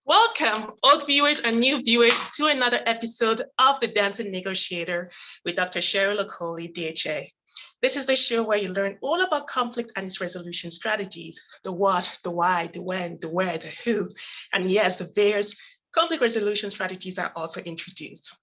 Welcome, old viewers and new viewers, to another episode of The Dancing Negotiator with Dr. Cheryl Okoli, DHA. This is the show where you learn all about conflict and its resolution strategies, the what, the why, the when, the where, the who, and yes, the various conflict resolution strategies are also introduced.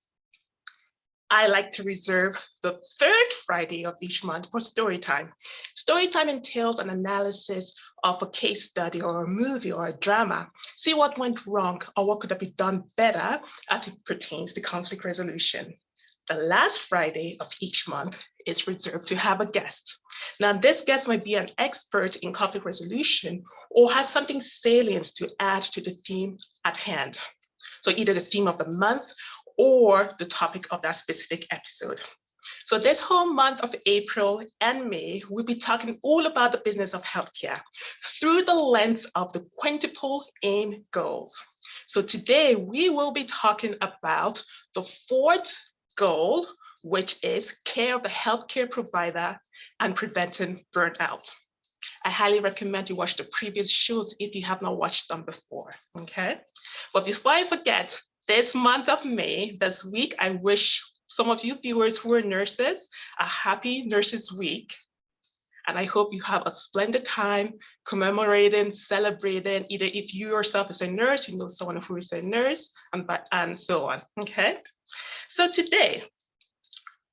I like to reserve the third Friday of each month for story time. Story time entails an analysis of a case study or a movie or a drama, see what went wrong or what could have been done better as it pertains to conflict resolution. The last Friday of each month is reserved to have a guest. Now, this guest might be an expert in conflict resolution or has something salient to add to the theme at hand. So either the theme of the month or the topic of that specific episode. So this whole month of April and May, we'll be talking all about the business of healthcare through the lens of the Quintuple Aim Goals. So today we will be talking about the fourth goal, which is care of the healthcare provider and preventing burnout. I highly recommend you watch the previous shows if you have not watched them before, okay? But before I forget, this month of May, this week, I wish some of you viewers who are nurses a happy Nurses Week. And I hope you have a splendid time commemorating, celebrating, either if you yourself is a nurse, you know someone who is a nurse, and so on, okay? So today,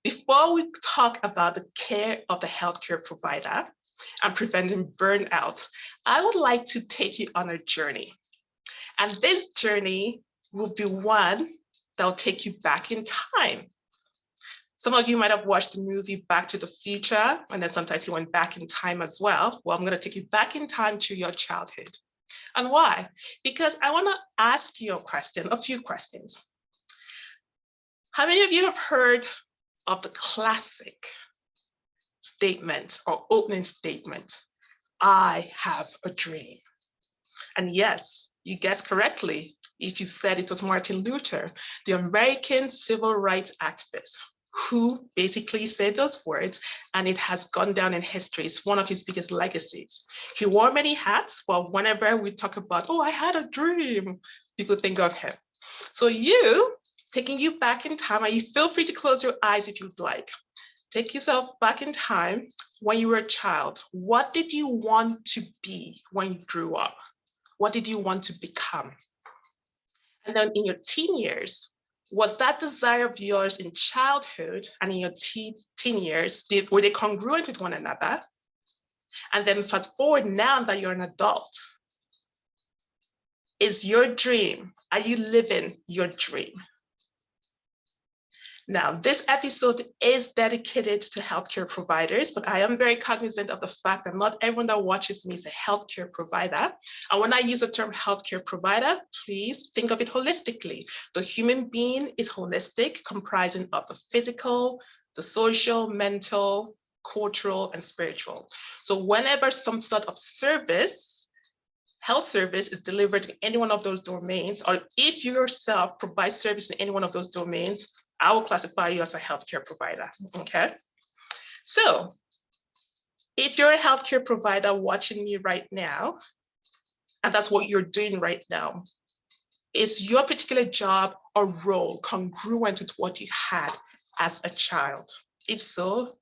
before we talk about the care of the healthcare provider and preventing burnout, I would like to take you on a journey. And this journey will be one that will take you back in time. Some of you might have watched the movie Back to the Future, and then sometimes you went back in time as well. Well, I'm going to take you back in time to your childhood. And why? Because I want to ask you a few questions. How many of you have heard of the classic statement or opening statement, I have a dream? And yes, you guessed correctly if you said it was Martin Luther, the American civil rights activist, who basically said those words, and it has gone down in history. It's one of his biggest legacies. He wore many hats, but whenever we talk about, oh, I had a dream, people think of him. So taking you back in time, and you feel free to close your eyes if you'd like. Take yourself back in time when you were a child. What did you want to be when you grew up? What did you want to become? And then in your teen years, was that desire of yours in childhood and in your teen years, were they congruent with one another? And then fast forward now that you're an adult, is your dream, are you living your dream? Now, this episode is dedicated to healthcare providers, but I am very cognizant of the fact that not everyone that watches me is a healthcare provider. And when I use the term healthcare provider, please think of it holistically. The human being is holistic, comprising of the physical, the social, mental, cultural, and spiritual. So whenever some sort of health service is delivered in any one of those domains, or if you yourself provide service in any one of those domains, I will classify you as a healthcare provider, okay? So if you're a healthcare provider watching me right now, and that's what you're doing right now, is your particular job or role congruent with what you had as a child? If so,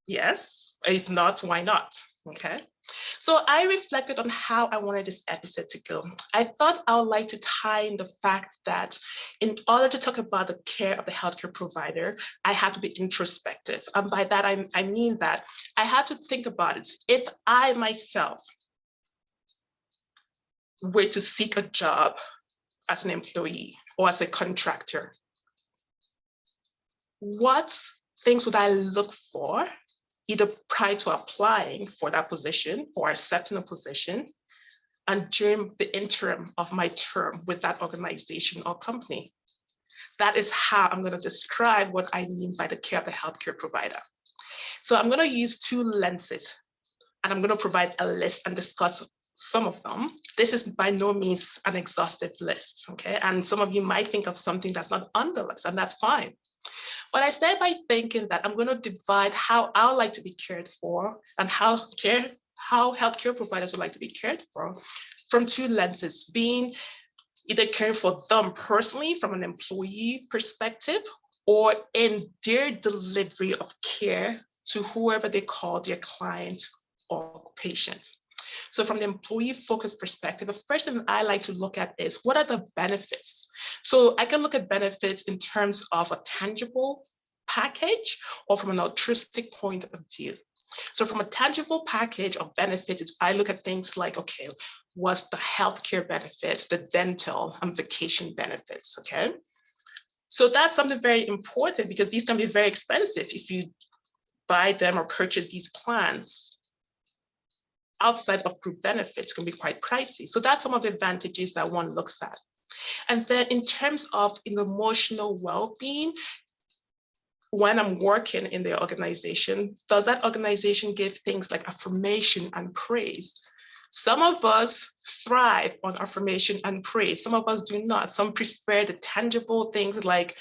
yes. If not, why not, okay? So I reflected on how I wanted this episode to go. I thought I would like to tie in the fact that in order to talk about the care of the healthcare provider, I had to be introspective. And by that, I mean that I had to think about it. If I myself were to seek a job as an employee or as a contractor, what things would I look for either prior to applying for that position or accepting a position, and during the interim of my term with that organization or company? That is how I'm going to describe what I mean by the care of the healthcare provider. So I'm going to use two lenses, and I'm going to provide a list and discuss some of them. This is by no means an exhaustive list, okay? And some of you might think of something that's not on the list, and that's fine. But I started by thinking that I'm going to divide how I would like to be cared for and how healthcare providers would like to be cared for from two lenses, being either caring for them personally from an employee perspective or in their delivery of care to whoever they call their client or patient. So from the employee focused perspective, the first thing I like to look at is what are the benefits? So I can look at benefits in terms of a tangible package or from an altruistic point of view. So from a tangible package of benefits, I look at things like, okay, what's the healthcare benefits, the dental and vacation benefits, okay? So that's something very important because these can be very expensive if you buy them or purchase these plans. Outside of group benefits can be quite pricey. So that's some of the advantages that one looks at. And then in terms of emotional well-being, when I'm working in the organization, does that organization give things like affirmation and praise? Some of us thrive on affirmation and praise. Some of us do not. Some prefer the tangible things like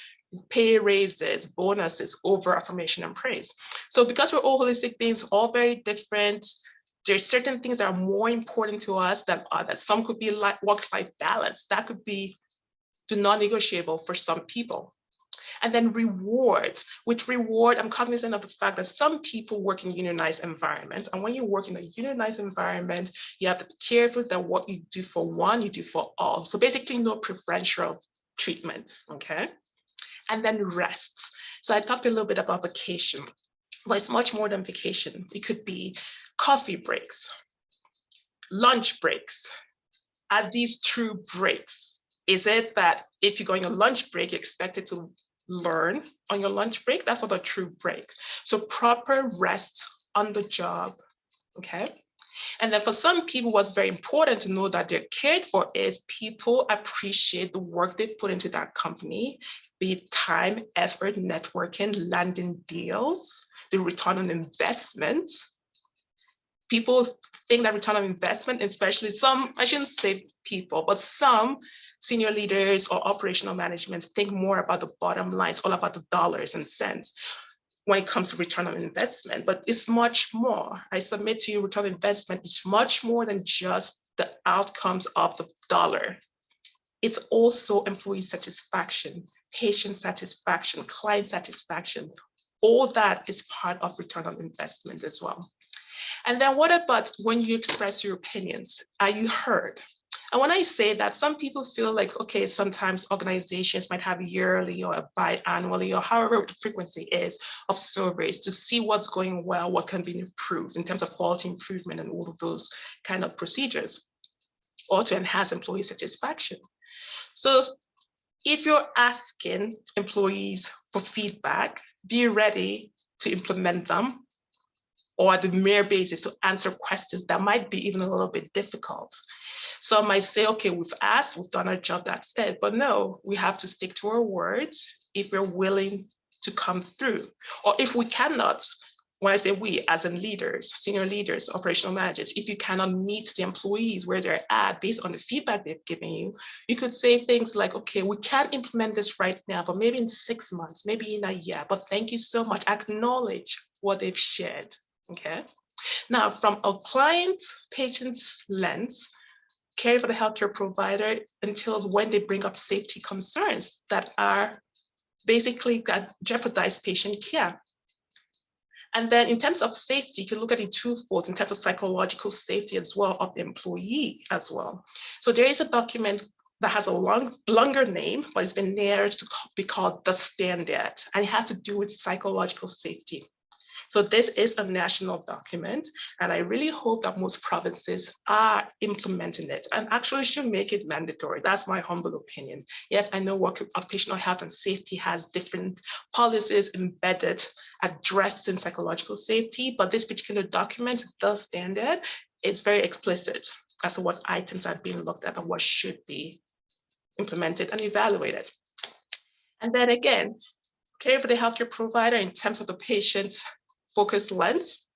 pay raises, bonuses over affirmation and praise. So because we're all holistic beings, all very different, there's certain things that are more important to us than others. Some could be like work-life balance. That could be the non-negotiable for some people. And then reward. With reward, I'm cognizant of the fact that some people work in unionized environments. And when you work in a unionized environment, you have to be careful that what you do for one, you do for all. So basically no preferential treatment, okay? And then rest. So I talked a little bit about vacation, but it's much more than vacation. It could be coffee breaks, lunch breaks. Are these true breaks? Is it that if you're going on lunch break, you're expected to learn on your lunch break? That's not a true break. So proper rest on the job, okay? And then for some people, what's very important to know that they're cared for is people appreciate the work they put into that company, be it time, effort, networking, landing deals, the return on investment. People think that return on investment, especially some, I shouldn't say people, but some senior leaders or operational management think more about the bottom line. It's all about the dollars and cents when it comes to return on investment, but it's much more. I submit to you, return on investment is much more than just the outcomes of the dollar. It's also employee satisfaction, patient satisfaction, client satisfaction. All that is part of return on investment as well. And then what about when you express your opinions? Are you heard? And when I say that, some people feel like, okay, sometimes organizations might have yearly or biannually or however the frequency is of surveys to see what's going well, what can be improved in terms of quality improvement and all of those kind of procedures, or to enhance employee satisfaction. So if you're asking employees for feedback, be ready to implement them, or the mere basis to answer questions that might be even a little bit difficult. Some might say, okay, we've asked, we've done our job, that's it. But no, we have to stick to our words if we're willing to come through. Or if we cannot, when I say we, as in leaders, senior leaders, operational managers, if you cannot meet the employees where they're at based on the feedback they've given you, you could say things like, okay, we can't implement this right now, but maybe in 6 months, maybe in a year, but thank you so much. Acknowledge what they've shared, okay? Now, from a client patient's lens, care for the healthcare provider entails when they bring up safety concerns that are basically that jeopardize patient care. And then in terms of safety, you can look at it twofold in terms of psychological safety as well of the employee as well. So there is a document that has a longer name, but it's been narrowed to be called the Standard, and it has to do with psychological safety. So this is a national document, and I really hope that most provinces are implementing it and actually should make it mandatory. That's my humble opinion. Yes, I know occupational health and safety has different policies embedded addressing psychological safety, but this particular document, the Standard, is very explicit as to what items are being looked at and what should be implemented and evaluated. And then again, care for the healthcare provider in terms of the patient's focused lens.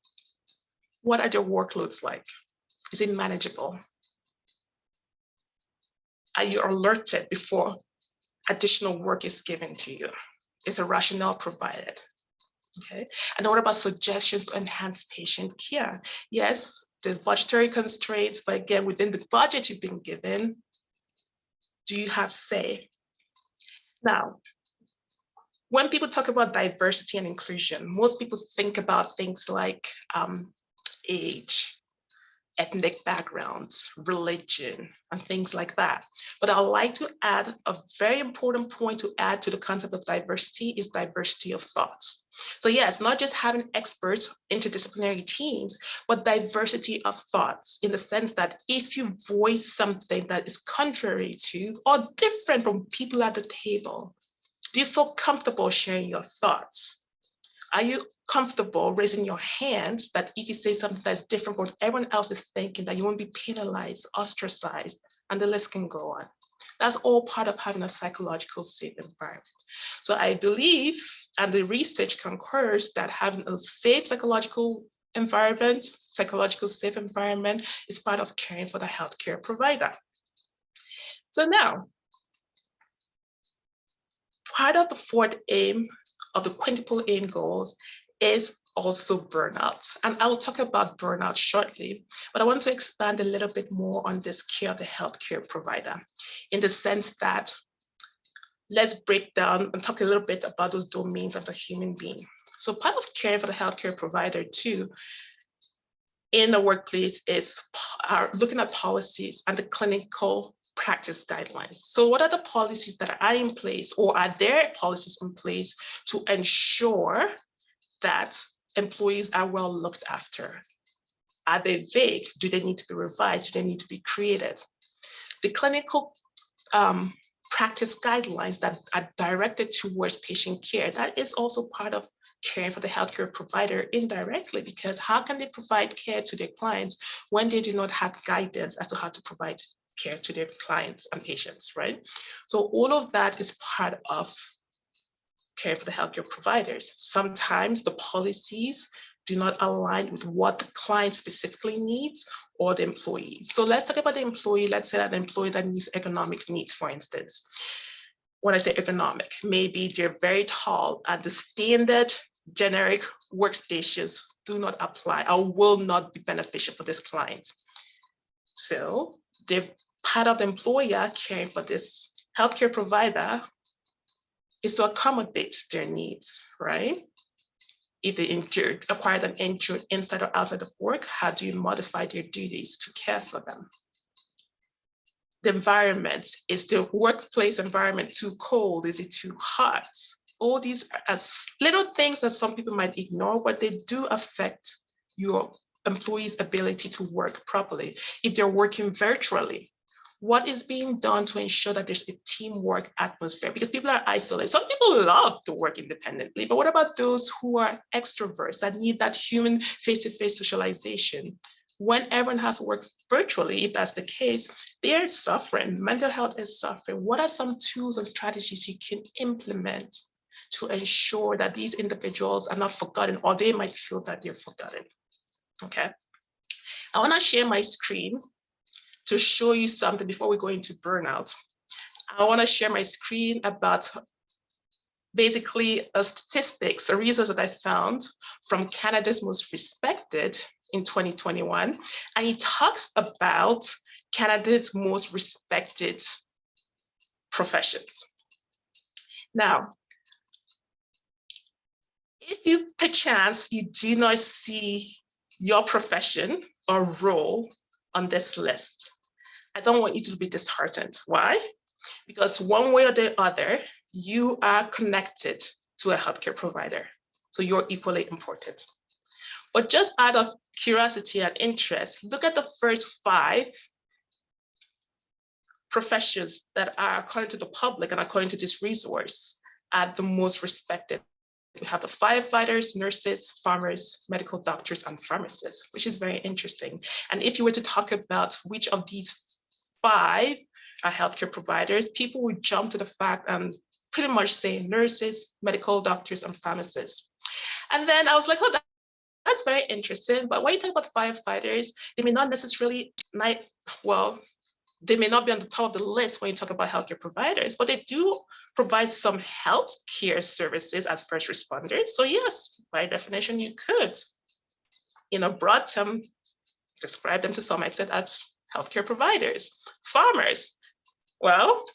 What are their workloads like? Is it manageable? Are you alerted before additional work is given to you? Is a rationale provided? Okay. And what about suggestions to enhance patient care? Yes, there's budgetary constraints, but again, within the budget you've been given, Do you have say? Now, when people talk about diversity and inclusion, most people think about things like age, ethnic backgrounds, religion, and things like that. But I'd like to add a very important point to add to the concept of diversity is diversity of thoughts. So yes, not just having experts, interdisciplinary teams, but diversity of thoughts in the sense that if you voice something that is contrary to or different from people at the table, do you feel comfortable sharing your thoughts? Are you comfortable raising your hand that if you say something that's different from what everyone else is thinking, that you won't be penalized, ostracized, and the list can go on? That's all part of having a psychological safe environment. So I believe, and the research concurs, that having a safe psychological safe environment is part of caring for the healthcare provider. So now, part of the fourth aim of the Quintuple Aim Goals is also burnout. And I will talk about burnout shortly, but I want to expand a little bit more on this care of the healthcare provider in the sense that let's break down and talk a little bit about those domains of the human being. So part of caring for the healthcare provider too in the workplace is looking at policies and the clinical practice guidelines. So what are the policies that are in place, or are there policies in place to ensure that employees are well looked after? Are they vague? Do they need to be revised? Do they need to be created? The clinical practice guidelines that are directed towards patient care, that is also part of caring for the healthcare provider indirectly, because how can they provide care to their clients when they do not have guidance as to how to provide care to their clients and patients, right? So all of that is part of caring for the healthcare providers. Sometimes the policies do not align with what the client specifically needs or the employee. So let's talk about the employee. Let's say an employee that needs ergonomic needs, for instance. When I say ergonomic, maybe they're very tall and the standard generic workstations do not apply or will not be beneficial for this client. So they're part of the employer caring for this healthcare provider is to accommodate their needs, right? If they acquired an injury inside or outside of work, how do you modify their duties to care for them? The environment, is the workplace environment too cold? Is it too hot? All these are little things that some people might ignore, but they do affect your employees' ability to work properly. If they're working virtually, what is being done to ensure that there's a teamwork atmosphere? Because people are isolated. Some people love to work independently, but what about those who are extroverts that need that human face-to-face socialization? When everyone has to work virtually, if that's the case, they're suffering. Mental health is suffering. What are some tools and strategies you can implement to ensure that these individuals are not forgotten, or they might feel that they're forgotten? Okay. I want to share my screen to show you something before we go into burnout. I want to share my screen about basically a statistics, a research that I found from Canada's Most Respected in 2021. And it talks about Canada's most respected professions. Now, if you perchance you do not see your profession or role on this list, I don't want you to be disheartened. Why? Because one way or the other, you are connected to a healthcare provider. So you're equally important. But just out of curiosity and interest, look at the first 5 professions that are, according to the public and according to this resource, are the most respected. We have the firefighters, nurses, farmers, medical doctors, and pharmacists, which is very interesting. And if you were to talk about which of these 5 are healthcare providers, people would jump to the fact and pretty much say nurses, medical doctors, and pharmacists. And then I was like, oh, that's very interesting. But when you talk about firefighters, they may not necessarily, they may not be on the top of the list when you talk about healthcare providers, but they do provide some healthcare services as first responders. So yes, by definition, you could, in a broad term, describe them to some extent as healthcare providers. Farmers, well,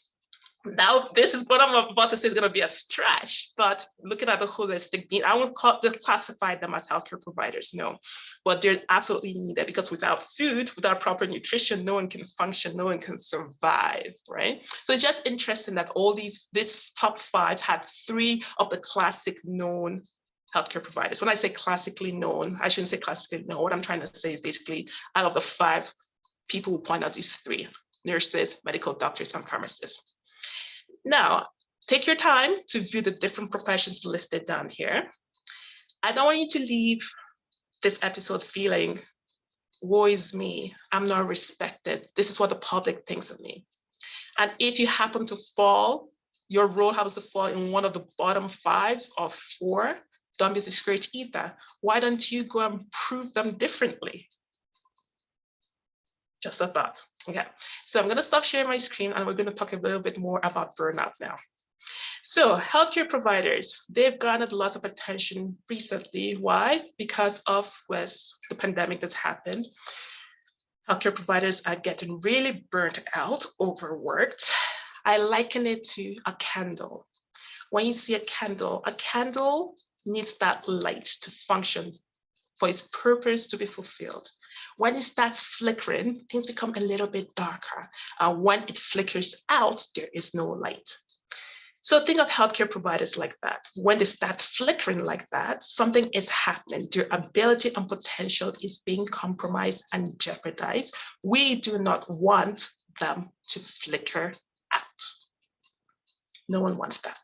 Now, this is what I'm about to say is going to be a stretch, but looking at the holistic need, I won't classify them as healthcare providers, no, but they're absolutely needed because without food, without proper nutrition, no one can function, no one can survive, right? So it's just interesting that all these top 5 had 3 of the classic known healthcare providers. When I say classically known, I shouldn't say classically known. What I'm trying to say is basically out of the 5 people who point out these 3, nurses, medical doctors, and pharmacists. Now, take your time to view the different professions listed down here. I don't want you to leave this episode feeling, woe is me, I'm not respected. This is what the public thinks of me. And if you happen to fall, your role happens to fall in one of the bottom 5 or 4, don't be discouraged either. Why don't you go and prove them differently? Just a thought. Okay, so I'm going to stop sharing my screen and we're going to talk a little bit more about burnout now. So healthcare providers, they've garnered lots of attention recently. Why? Because of the pandemic that's happened. Healthcare providers are getting really burnt out, overworked. I liken it to a candle. When you see a candle needs that light to function for its purpose to be fulfilled. When it starts flickering, things become a little bit darker. And when it flickers out, there is no light. So think of healthcare providers like that. When they start flickering like that, something is happening. Their ability and potential is being compromised and jeopardized. We do not want them to flicker out. No one wants that.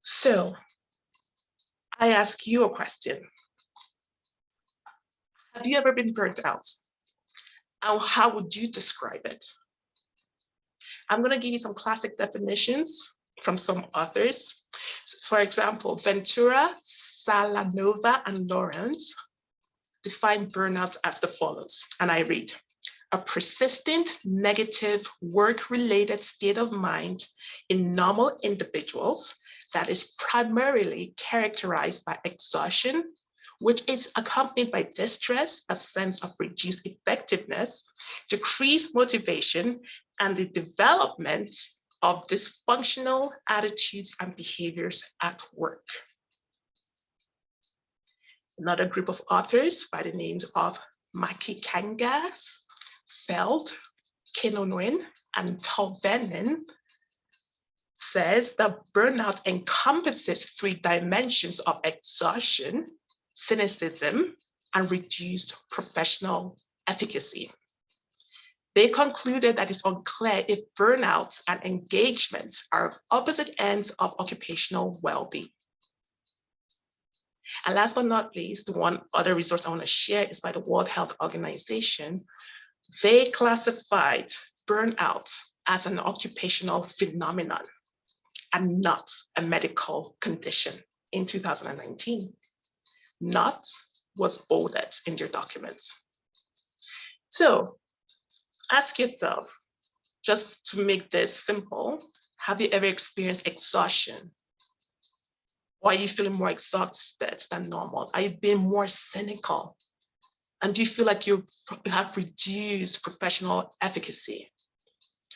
So I ask you a question. Have you ever been burnt out? And how would you describe it? I'm going to give you some classic definitions from some authors. For example, Ventura, Salanova, and Lawrence define burnout as the follows, and I read: a persistent negative work-related state of mind in normal individuals that is primarily characterized by exhaustion, which is accompanied by distress, a sense of reduced effectiveness, decreased motivation, and the development of dysfunctional attitudes and behaviors at work. Another group of authors by the names of Maki Kangas, Feld, Kinonoin, and Tolvenin says that burnout encompasses 3 dimensions of exhaustion, cynicism, and reduced professional efficacy. They concluded that it's unclear if burnout and engagement are opposite ends of occupational well-being. And last but not least, one other resource I want to share is by the World Health Organization. They classified burnout as an occupational phenomenon and not a medical condition in 2019. Not was bolded in their documents. So ask yourself, just to make this simple, have you ever experienced exhaustion? Or are you feeling more exhausted than normal? Are you being more cynical? And do you feel like you have reduced professional efficacy?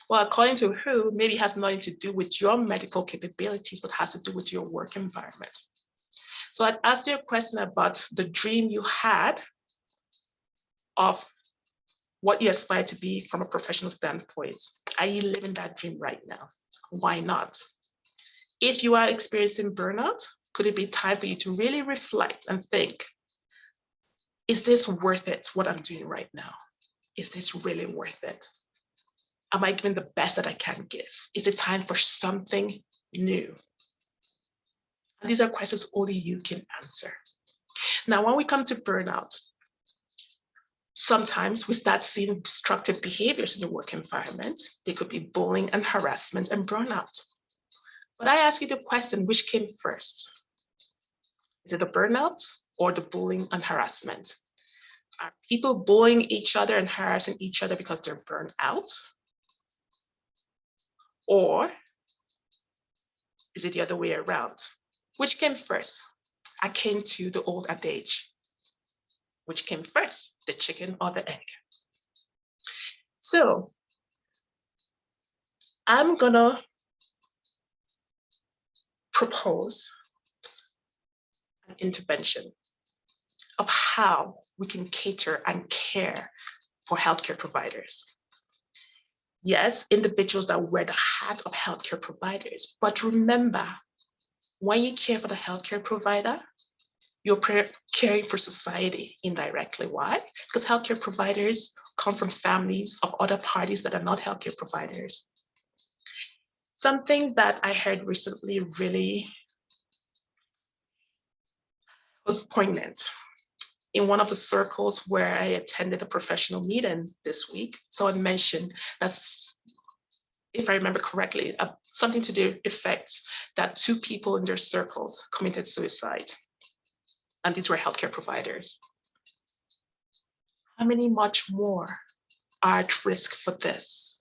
Well, according to WHO, maybe it has nothing to do with your medical capabilities, but has to do with your work environment. So I'd ask you a question about the dream you had of what you aspire to be from a professional standpoint. Are you living that dream right now? Why not? If you are experiencing burnout, could it be time for you to really reflect and think, is this worth it, what I'm doing right now? Is this really worth it? Am I giving the best that I can give? Is it time for something new? And these are questions only you can answer. Now, when we come to burnout, sometimes we start seeing destructive behaviors in the work environment. They could be bullying and harassment and burnout. But I ask you the question, which came first? Is it the burnout or the bullying and harassment? Are people bullying each other and harassing each other because they're burned out? Or is it the other way around? Which came first? I came to the old adage. Which came first, the chicken or the egg? So I'm gonna propose an intervention of how we can cater and care for healthcare providers. Yes, individuals that wear the hat of healthcare providers, but remember, when you care for the healthcare provider, you're caring for society indirectly. Why? Because healthcare providers come from families of other parties that are not healthcare providers. Something that I heard recently really was poignant. In one of the circles where I attended a professional meeting this week, someone mentioned that's, if I remember correctly, something to do effects that 2 people in their circles committed suicide. And these were healthcare providers. How many much more are at risk for this?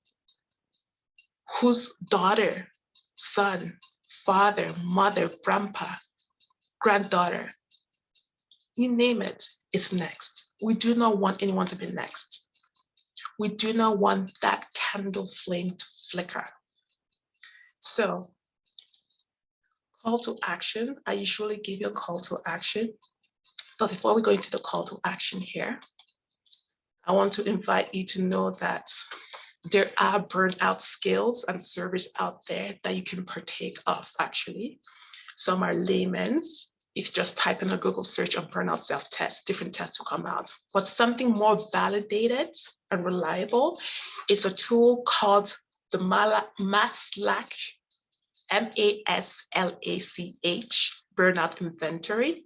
Whose daughter, son, father, mother, grandpa, granddaughter, you name it, is next. We do not want anyone to be next. We do not want that candle flame to flicker. So, call to action. I usually give you a call to action. But before we go into the call to action here, I want to invite you to know that there are burnout skills and service out there that you can partake of, actually. Some are layman's. If you just type in a Google search on burnout self-test, different tests will come out. But something more validated and reliable is a tool called the MASLAC, MASLACH, Burnout Inventory.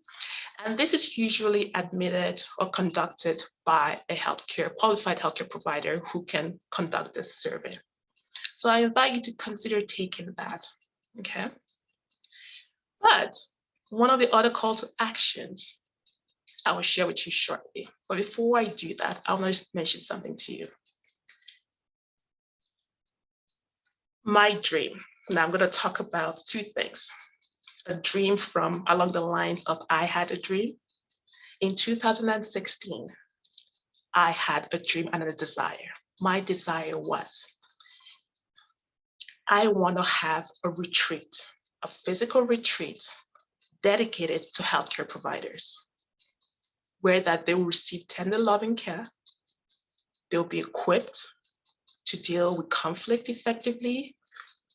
And this is usually admitted or conducted by a qualified healthcare provider who can conduct this survey. So I invite you to consider taking that, okay? But one of the other call to actions I will share with you shortly. But before I do that, I want to mention something to you. My dream. Now I'm going to talk about 2 things. A dream from along the lines of I had a dream. In 2016, I had a dream and a desire. My desire was, I want to have a retreat, a physical retreat dedicated to healthcare providers, where that they will receive tender loving care. They'll be equipped to deal with conflict effectively,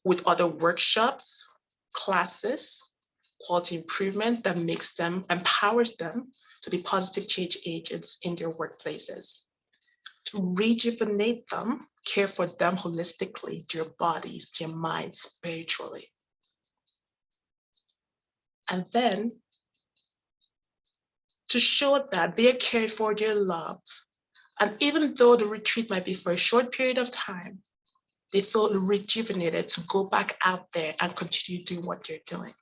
with other workshops, classes, quality improvement that empowers them to be positive change agents in their workplaces, to rejuvenate them, care for them holistically, their bodies, their minds, spiritually. And then to show that they're cared for, they're loved. And even though the retreat might be for a short period of time, they feel rejuvenated to go back out there and continue doing what they're doing.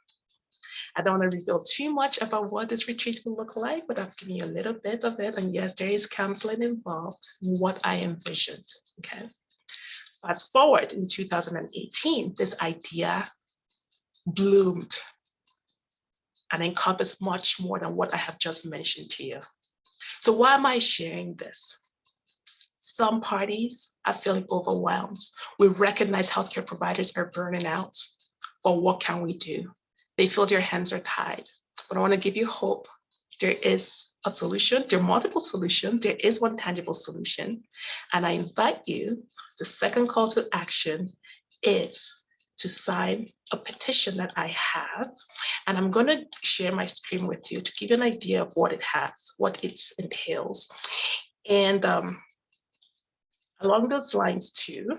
I don't want to reveal too much about what this retreat will look like, but I've given you a little bit of it. And yes, there is counseling involved in what I envisioned, okay? Fast forward in 2018, this idea bloomed and encompassed much more than what I have just mentioned to you. So why am I sharing this? Some parties are feeling overwhelmed. We recognize healthcare providers are burning out, but what can we do? They feel their hands are tied. But I want to give you hope. There is a solution. There are multiple solutions. There is one tangible solution. And I invite you, the second call to action is to sign a petition that I have. And I'm going to share my screen with you to give you an idea of what it has, what it entails. And along those lines too,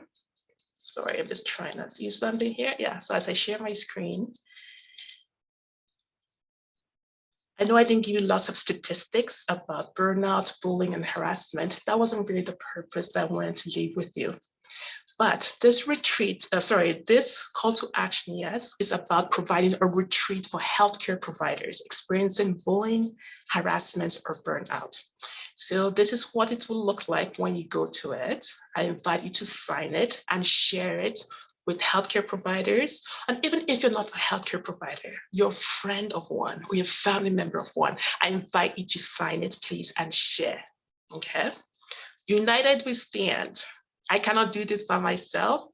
sorry, I'm just trying to do something here. Yeah, so as I share my screen, I know I didn't give you lots of statistics about burnout, bullying, and harassment. That wasn't really the purpose that I wanted to leave with you. But this retreat, this call to action, yes, is about providing a retreat for healthcare providers experiencing bullying, harassment, or burnout. So this is what it will look like when you go to it. I invite you to sign it and share it with healthcare providers. And even if you're not a healthcare provider, you're a friend of one or you're a family member of one, I invite you to sign it, please, and share, okay? United we stand. I cannot do this by myself.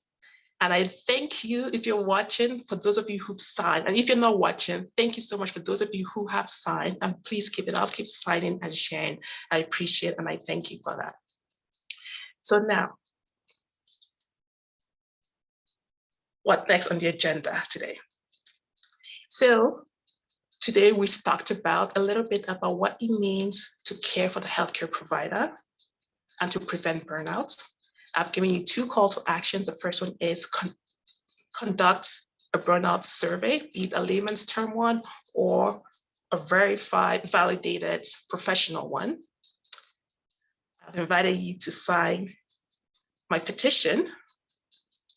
And I thank you if you're watching, for those of you who've signed. And if you're not watching, thank you so much for those of you who have signed. And please keep it up, keep signing and sharing. I appreciate and I thank you for that. So now, what next on the agenda today? So today we talked about a little bit about what it means to care for the healthcare provider and to prevent burnout. I've given you 2 call to actions. The first one is conduct a burnout survey, be it a layman's term one or a verified, validated professional one. I've invited you to sign my petition.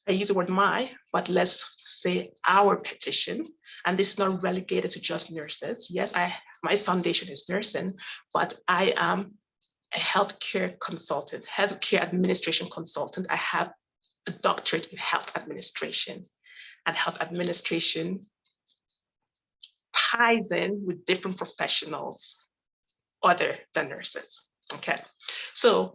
I use the word my, but let's say our petition. And this is not relegated to just nurses. Yes, my foundation is nursing, but I am a healthcare consultant, healthcare administration consultant. I have a doctorate in health administration, and health administration ties in with different professionals other than nurses. Okay, so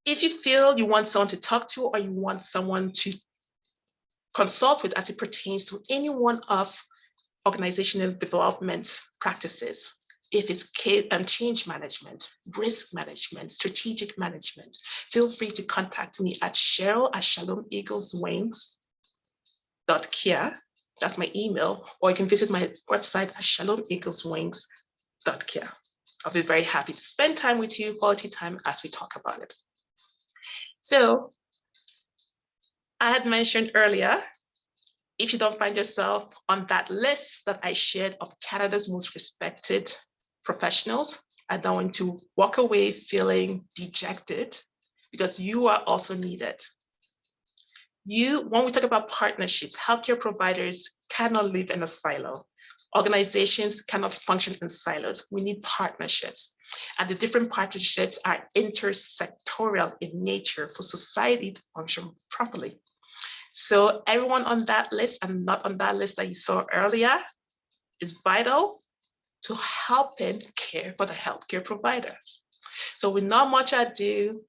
if you feel you want someone to talk to or you want someone to consult with as it pertains to any one of organizational development practices, if it's change management, risk management, strategic management, feel free to contact me at Cheryl@shalomeagleswings.care. That's my email, or you can visit my website at shalomeagleswings.care. I'll be very happy to spend time with you, quality time, as we talk about it. So I had mentioned earlier, if you don't find yourself on that list that I shared of Canada's most respected professionals, I don't want to walk away feeling dejected, because you are also needed. When we talk about partnerships, healthcare providers cannot live in a silo. Organizations cannot function in silos. We need partnerships. And the different partnerships are intersectorial in nature for society to function properly. So everyone on that list and not on that list that you saw earlier is vital to helping care for the healthcare provider. So with not much ado,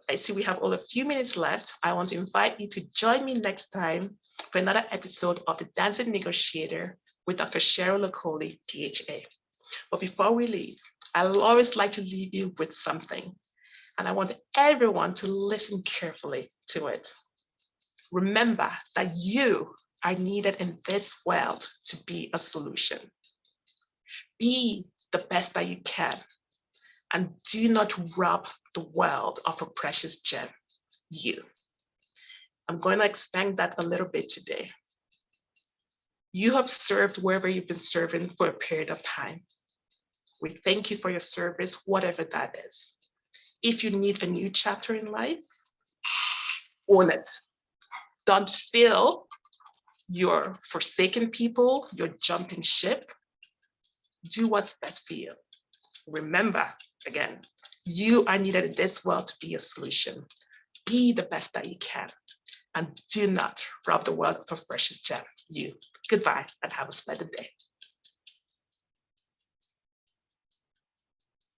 I see we have all a few minutes left. I want to invite you to join me next time for another episode of The Dancing Negotiator with Dr. Cheryl Okoli, DHA. But before we leave, I always like to leave you with something, and I want everyone to listen carefully to it. Remember that you are needed in this world to be a solution. Be the best that you can, and do not rob the world of a precious gem, you. I'm going to expand that a little bit today. You have served wherever you've been serving for a period of time. We thank you for your service, whatever that is. If you need a new chapter in life, own it. Don't feel you're forsaken people, you're jumping ship. Do what's best for you. Remember, again, you are needed in this world to be a solution. Be the best that you can, and do not rob the world of a precious gem, you. Goodbye, and have a splendid day.